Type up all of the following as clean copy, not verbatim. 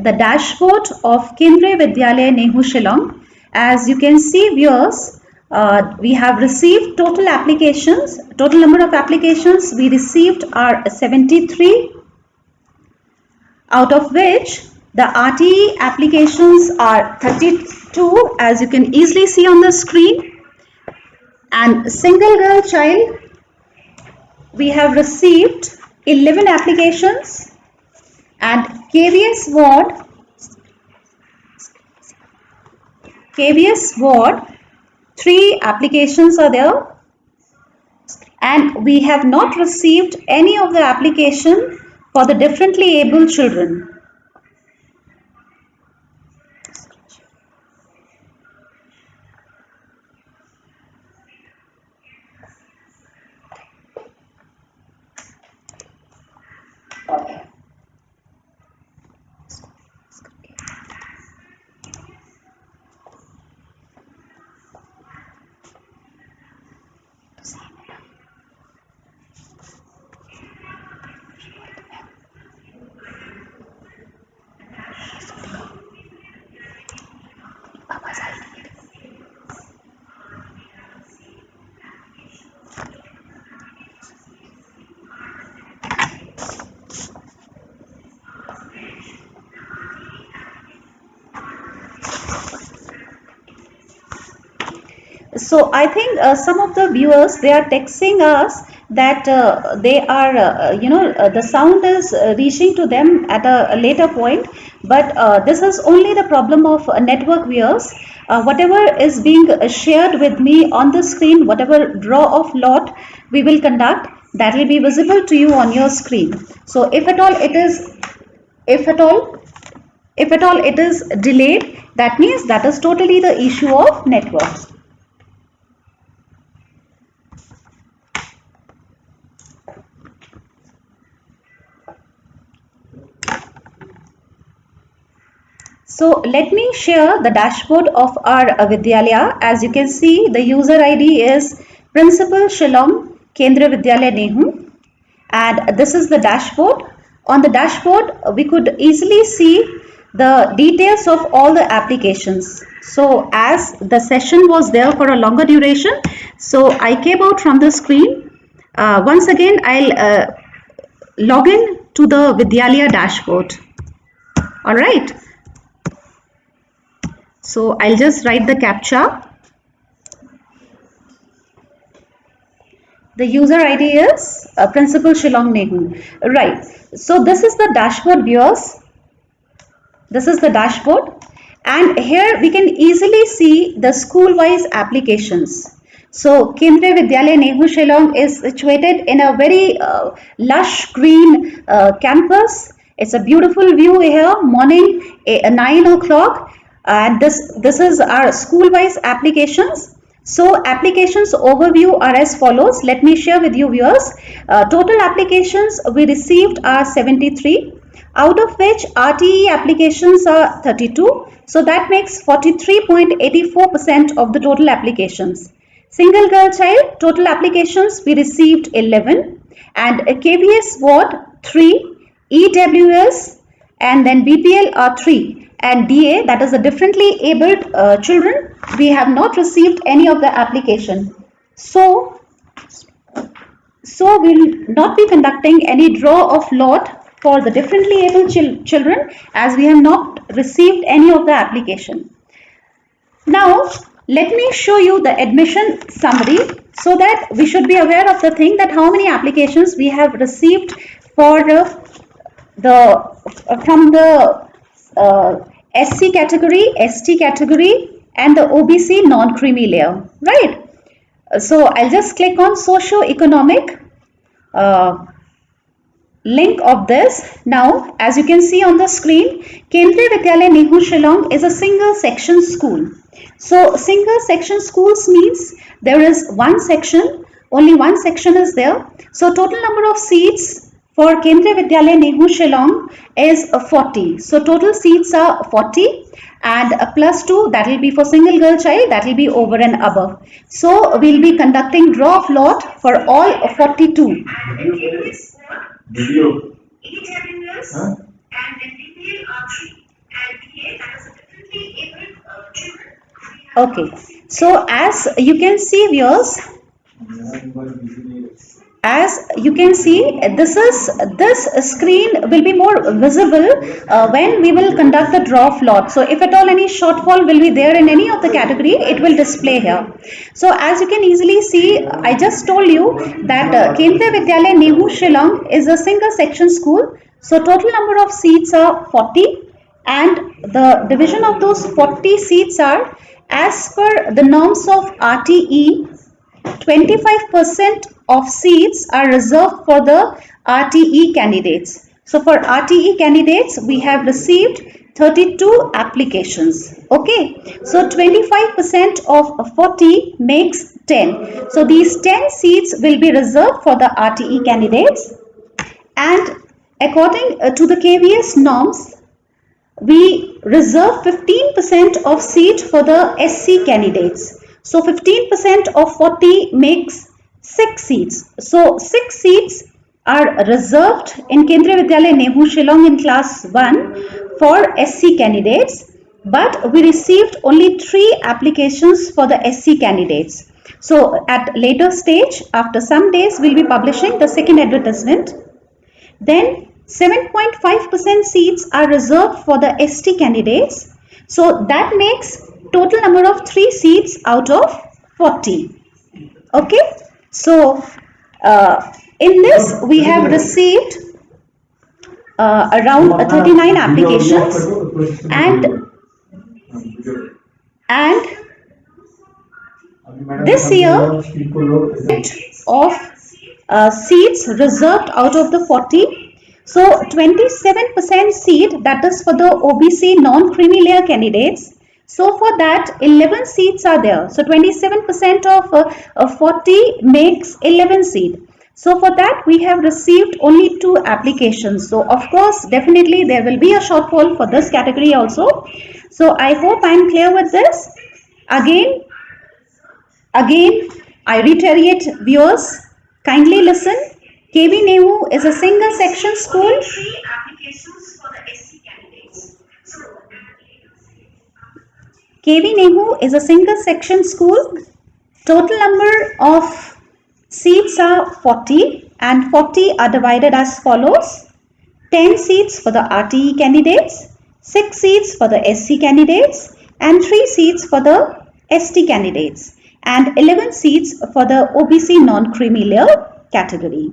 the dashboard of Kendriya Vidyalaya Nehu Shillong. As you can see, viewers, we have received total applications. Total number of applications we received are 73, out of which the RTE applications are 32, as you can easily see on the screen. And single girl child, we have received 11 applications, and KVS ward 3 applications are there, and we have not received any of the application for the differently abled children. So I think some of the viewers, they are texting us that they are, the sound is reaching to them at a later point, but this is only the problem of network viewers. Whatever is being shared with me on the screen, whatever draw of lot we will conduct, that will be visible to you on your screen. So if at all it is delayed, that means that is totally the issue of network. So let me share the dashboard of our Vidyalaya. As you can see, the user ID is Principal Shillong Kendriya Vidyalaya Nehu, and this is the dashboard. On the dashboard, we could easily see the details of all the applications. So as the session was there for a longer duration, so I came out from the screen. Once again, I'll log in to the Vidyalaya dashboard. All right. So I'll just write the CAPTCHA. The user ID is Principal Shillong Nehu. Right. So this is the dashboard, viewers. This is the dashboard, and here we can easily see the school-wise applications. So Kendriya Vidyalaya Nehu Shillong is situated in a very lush green campus. It's a beautiful view here. Morning 9 o'clock. And this is our school-wise applications. So applications overview are as follows. Let me share with you, viewers. Total applications we received are 73, out of which RTE applications are 32. So that makes 43.84% of the total applications. Single girl child, total applications we received 11, and KVS ward 3, EWS, and then BPL are 3. And DA, that is the differently abled children, we have not received any of the application. So we will not be conducting any draw of lot for the differently able children, as we have not received any of the application. Now let me show you the admission summary, so that we should be aware of the thing that how many applications we have received for from the SC category, ST category, and the OBC non-creamy layer, right? So I'll just click on socio-economic link of this. Now, as you can see on the screen, Kendriya Vidyalaya Nehu Shillong is a single section school. So single section schools means there is one section, only one section is there. So total number of seats for Kendriya Vidyalaya Nehu Shillong is 40. So total seats are 40, and plus 2, that will be for single girl child, that will be over and above. So we'll be conducting draw of lot for all 42. Video. EWS and then BPL are 3. Okay, so as you can see, viewers, as you can see, this screen will be more visible when we will conduct the draw of lot. So if at all any shortfall will be there in any of the category, it will display here. So as you can easily see, I just told you that Kendriya Vidyalaya Nehu Shillong is a single section school. So total number of seats are 40, and the division of those 40 seats are as per the norms of RTE. 25% of seats are reserved for the RTE candidates. So for RTE candidates, we have received 32 applications. Okay, so 25% of 40 makes 10. So these 10 seats will be reserved for the RTE candidates, and according to the KVS norms, we reserve 15% of seat for the SC candidates. So 15% of 40 makes 6 seats. So 6 seats are reserved in Kendriya Vidyalaya Nehu Shillong in class 1 for SC candidates, but we received only 3 applications for the SC candidates. So at later stage, after some days, we'll be publishing the second advertisement. Then 7.5% seats are reserved for the ST candidates. So that makes total number of 3 seats out of 40. Okay. So in this we have received around 39 applications, and this year of seats reserved out of the 40. So 27% seat, that is for the OBC non-creamy layer candidates. So for that 11 seats are there. So 27% of 40 makes 11 seat. So for that we have received only 2 applications. So of course definitely there will be a shortfall for this category also. So I hope I am clear with this. Again, I reiterate, viewers, kindly listen. KV Nehu is a single section school. KV Nehu is a single section school. Total number of seats are 40, and 40 are divided as follows: 10 seats for the RTE candidates, 6 seats for the SC candidates, and 3 seats for the ST candidates, and 11 seats for the OBC non-creamy layer category.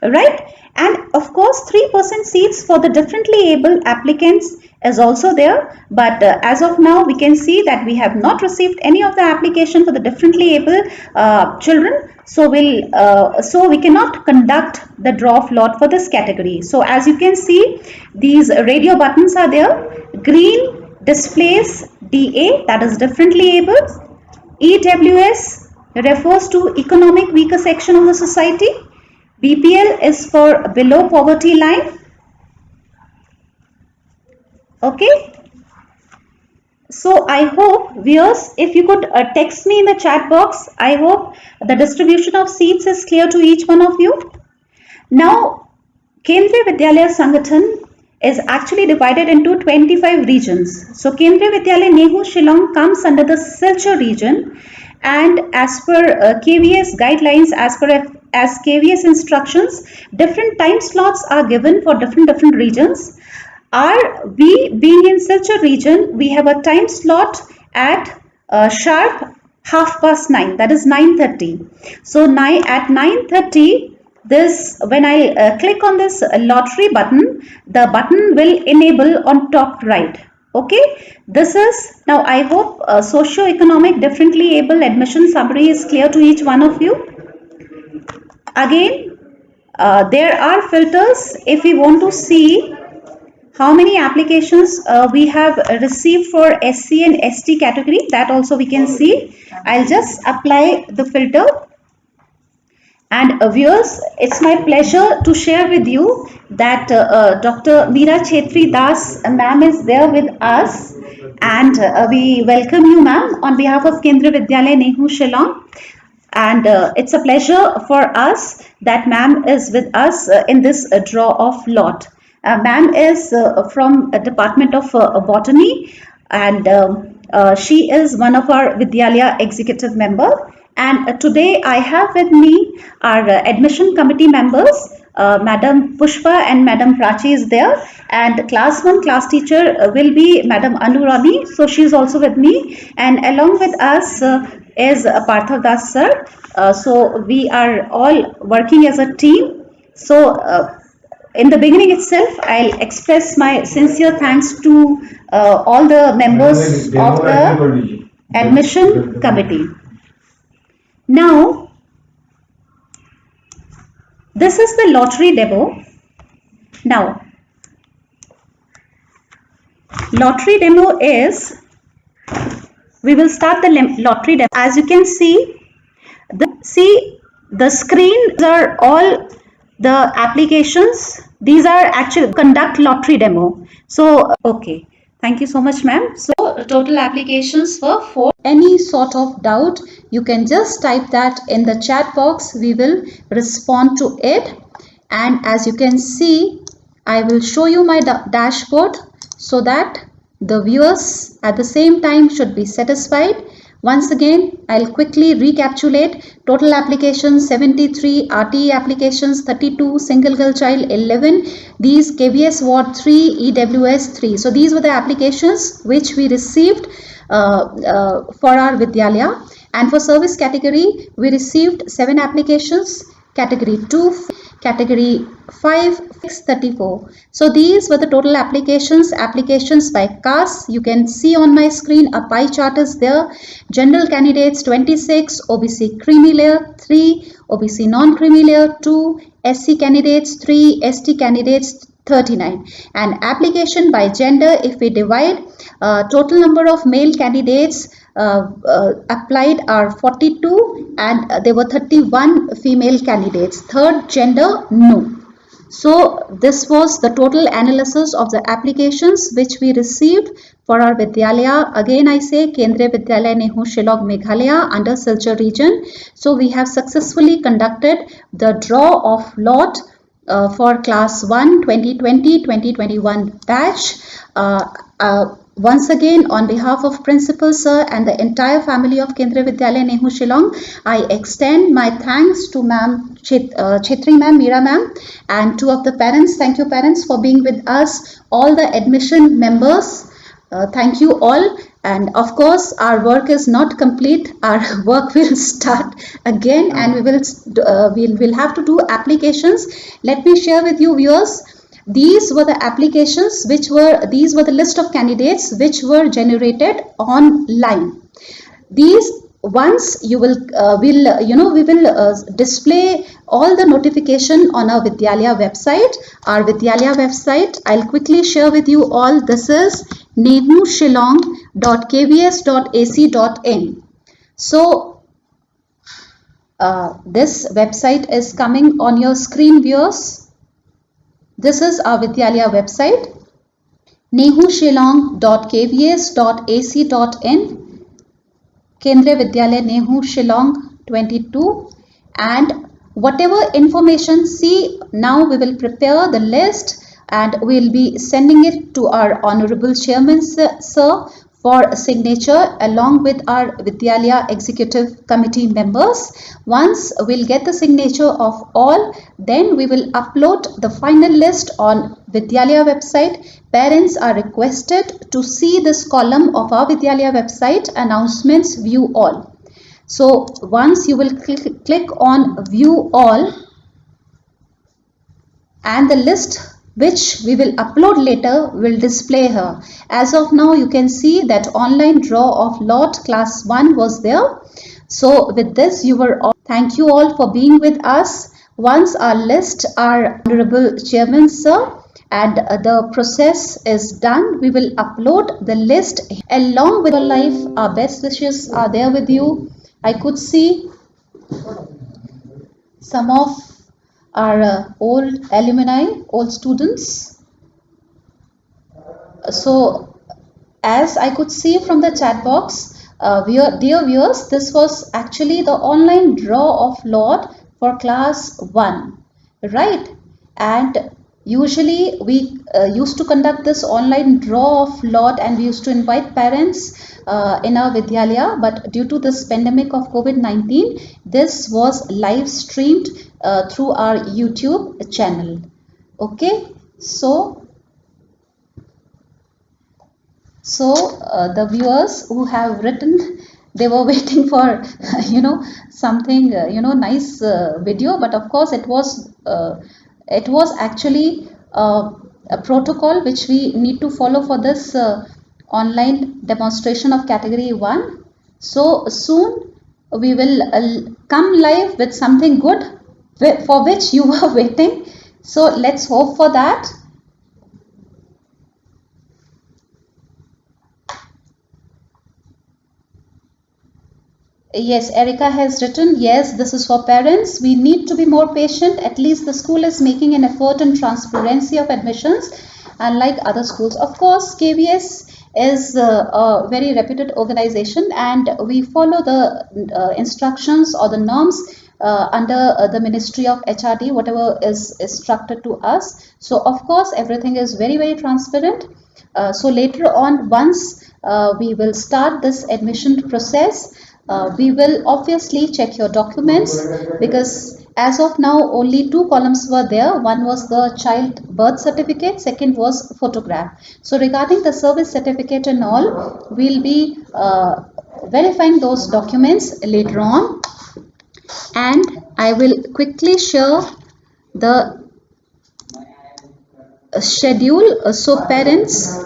Right? And of course 3% seats for the differently able applicants is also there, but as of now we can see that we have not received any of the application for the differently able children. So we cannot conduct the draw of lot for this category. So as you can see, these radio buttons are there. Green displays DA, that is differently able. EWS refers to economic weaker section of the society. BPL is for below poverty line. Okay. So I hope, viewers, if you could text me in the chat box, I hope the distribution of seats is clear to each one of you. Now, Kendriya Vidyalaya Sangathan is actually divided into 25 regions. So Kendriya Vidyalaya Nehu Shillong comes under the Silchar region, and as per KVS guidelines, as KVS instructions, different time slots are given for different regions. We being in Silchar region, we have a time slot at sharp 9:30, that is 9:30. So at 9:30, this, when I click on this lottery button, the button will enable on top right. Okay, this is, now I hope socio-economic differently able admission summary is clear to each one of you. Again, there are filters if we want to see how many applications we have received for SC and ST category, that also we can see. I'll just apply the filter. And viewers, it's my pleasure to share with you that Dr. Meera Chetri Das ma'am is there with us, and we welcome you ma'am on behalf of Kendriya Vidyalaya Nehu Shillong. And it's a pleasure for us that ma'am is with us in this draw of lot. Ma'am is from a department of botany, and She is one of our Vidyalaya executive member. And today I have with me our admission committee members. Madam Pushpa and Madam Prachi is there, and class 1 class teacher will be Madam Anurani, so she is also with me, and along with us is Parthav Das sir. So we are all working as a team. So in the beginning itself, I'll express my sincere thanks to all the members of the admission committee. Now, this is the lottery demo. Now, lottery demo is, we will start the lottery demo. As you can see, the screen are all the applications. These are actually conduct lottery demo. So, okay. Thank you so much, ma'am. So, total applications were 4. Any sort of doubt, you can just type that in the chat box. We will respond to it. And as you can see, I will show you my dashboard so that the viewers at the same time should be satisfied. Once again, I'll quickly recapitulate. Total applications 73, RTE applications 32, single girl child 11, these KVS Ward 3, EWS 3. So these were the applications which we received for our Vidyalaya. And for service category, we received 7 applications, category 2, category 5, 634. So these were the total applications by caste. You can see on my screen a pie chart is there. General candidates 26, OBC creamy layer 3, OBC non-creamy layer 2, SC candidates 3, ST candidates 39. And application by gender, if we divide, total number of male candidates applied are 42 and there were 31 female candidates. Third gender, no. So this was the total analysis of the applications which we received for our Vidyalaya. Again I say Kendriya Vidyalaya Nehu Shillong Meghalaya under Silchar region. So we have successfully conducted the draw of lot for class 1 2020-2021 batch. Once again, on behalf of Principal Sir and the entire family of Kendriya Vidyalaya Nehu Shillong, I extend my thanks to Ma'am Chhetri Ma'am, Meera Ma'am, and 2 of the parents. Thank you parents for being with us. All the admission members, thank you all. And of course, our work is not complete. Our work will start again, and we'll have to do applications. Let me share with you, viewers. These were the applications these were the list of candidates which were generated online. These once we will display all the notification on our Vidyalaya website. Our Vidyalaya website, I'll quickly share with you all. This is nehushillong.kvs.ac.in. So this website is coming on your screen, viewers. This is our Vidyalaya website, nehushillong.kvs.ac.in, Kendriya Vidyalaya Nehu Shillong 22, and whatever information, see now we will prepare the list and we will be sending it to our Honorable Chairman Sir for signature along with our Vidyalaya Executive Committee members. Once we'll get the signature of all, then we will upload the final list on Vidyalaya website. Parents are requested to see this column of our Vidyalaya website, announcements, view all. So once you will click on view all, and the list which we will upload later will display here. As of now, you can see that online draw of lot class 1 was there. So with this, you were all. Thank you all for being with us. Once our list, our Honorable Chairman Sir, and the process is done, we will upload the list along with your life. Our best wishes are there with you. I could see some of our old alumni, old students. So as I could see from the chat box, dear viewers, this was actually the online draw of lot for class 1, right? And Usually we used to conduct this online draw of lot, and we used to invite parents in our Vidyalaya, but due to this pandemic of COVID-19, this was live streamed through our YouTube channel. Okay, so the viewers who have written, they were waiting for something nice video, but of course it was actually a protocol which we need to follow for this online demonstration of category 1. So soon we will come live with something good for which you were waiting. So let's hope for that. Yes, Erica has written, yes, this is for parents. We need to be more patient. At least the school is making an effort in transparency of admissions, unlike other schools. Of course, KVS is a very reputed organization, and we follow the instructions or the norms under the Ministry of HRD, whatever is instructed to us. So, of course, everything is very, very transparent. So later on, once we will start this admission process, we will obviously check your documents, because as of now only two columns were there. One was the child birth certificate, second was photograph. So regarding the service certificate and all, we'll be verifying those documents later on, and I will quickly share the schedule. So parents,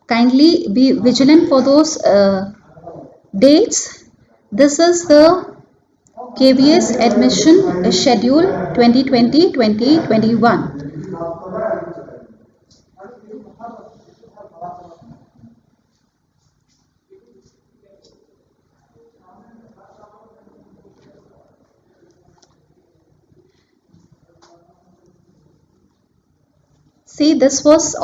kindly be vigilant for those dates. This is the KVS admission schedule 2020-2021. See, this was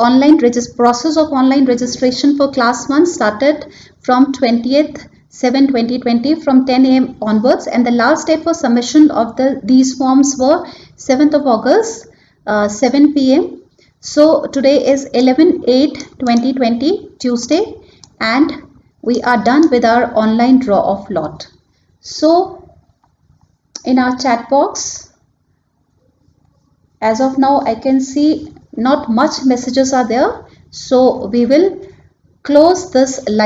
process of online registration for class 1 started from 20th 7/2020 from 10 a.m. onwards, and the last date for submission of these forms were 7th of August 7 p.m. So today is 11/8/2020 Tuesday, and we are done with our online draw of lot. So in our chat box, as of now, I can see not much messages are there. So we will close this live.